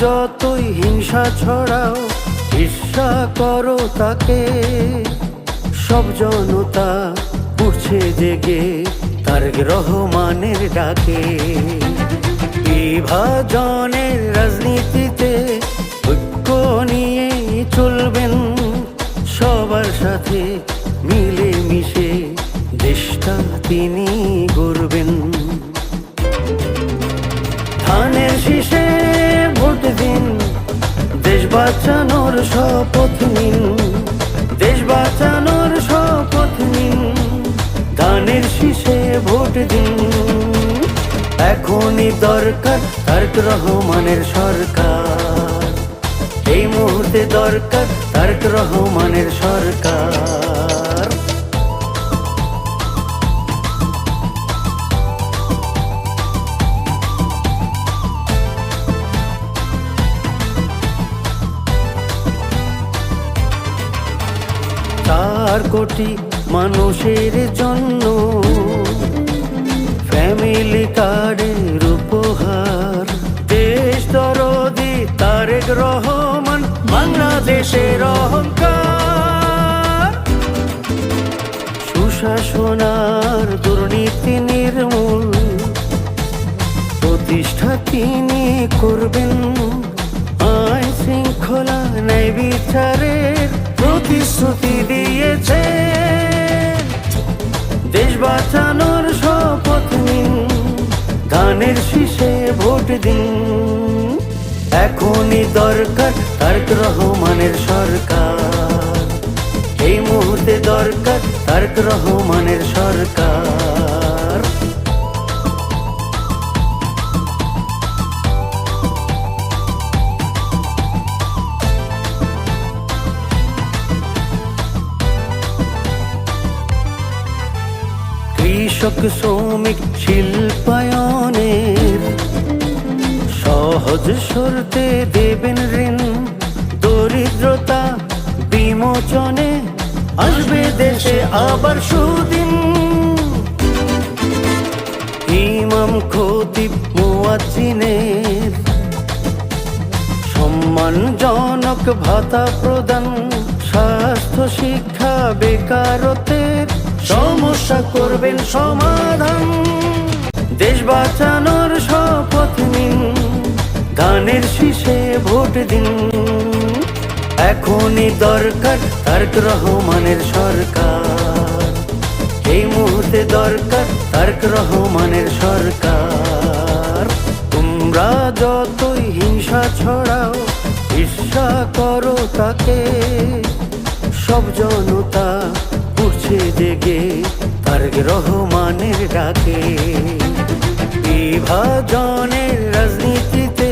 যতই হিংসা ছড়াও, ঈর্ষা করো তাকে, সব জনতা উঠছে জেগে তারেক রহমানের ডাকে। বিভাজনের রাজনীতিতে ঐক্য নিয়ে চলবেন, সবার সাথে মিলে মিশে দেশটা তিনি গড়বেন। ধানের শীষে ভোট দিন, দেশ বাঁচানোর শপথ নিন, দেশ বাঁচানোর শপথ নিন, ধানের শীষে ভোট দিন। এখনই দরকার তারেক রহমানের সরকার, এই মুহূর্তে দরকার তারেক রহমানের সরকার। চার কোটি মানুষের জন্য ফ্যামিলি কার্ডের উপহার, দেশ দরদি তারেক রহমান বাংলাদেশের অহংকার। সুশাসনার দুর্নীতি নির্মূল প্রতিষ্ঠা তিনি করবেন, আইন শৃঙ্খলা ন্যায় বিচারের প্রতিশ্রুতি দিয়েছে। দেশ বাঁচানোর শপথ নিন, ধানের শীষে ভোট দিন। এখনই দরকার তারেক রহমানের সরকার, এই মুহূর্তে দরকার তারেক রহমানের সরকার। কৃষক শ্রমিক শিল্পায়নের সহজ শর্তে দেবেন ঋণ, দরিদ্রতা বিমোচনে আসবে দেশে আবার সুদিন। ইমাম খতিব মুয়াজ্জিনের সম্মানজনক ভাতা প্রদান, স্বাস্থ্য শিক্ষা বেকারত্বের সমস্যা করবেন সমাধান। দেশ বাঁচানোর শপথ নিন, ধানের শীষে ভোট দিন। এখনই দরকার তারেক রহমানের সরকার, এই মুহূর্তে দরকার তারেক রহমানের সরকার। তোমরা যতই হিংসা ছড়াও, ঈর্ষা করো তাকে, সব জনতা উঠছে জেগে তারেক রহমানের ডাকে। বিভাজনের রাজনীতিতে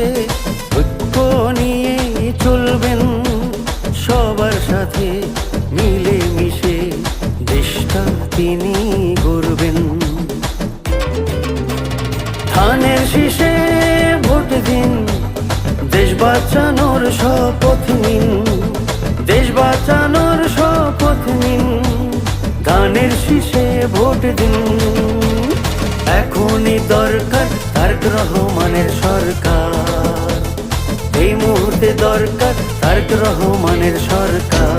ঐক্য নিয়ে চলবেন, সবার সাথে মিলে মিশে দেশটা তিনি গড়বেন। ধানের শীষে ভোট দিন, দেশ বাঁচানোর শপথ নিন, দেশ বাঁচানোর শপথ নিন, ধানের শীষে ভোট দিন। এখনই দরকার তারেক রহমানের সরকার, এই মুহূর্তে দরকার তারেক রহমানের সরকার।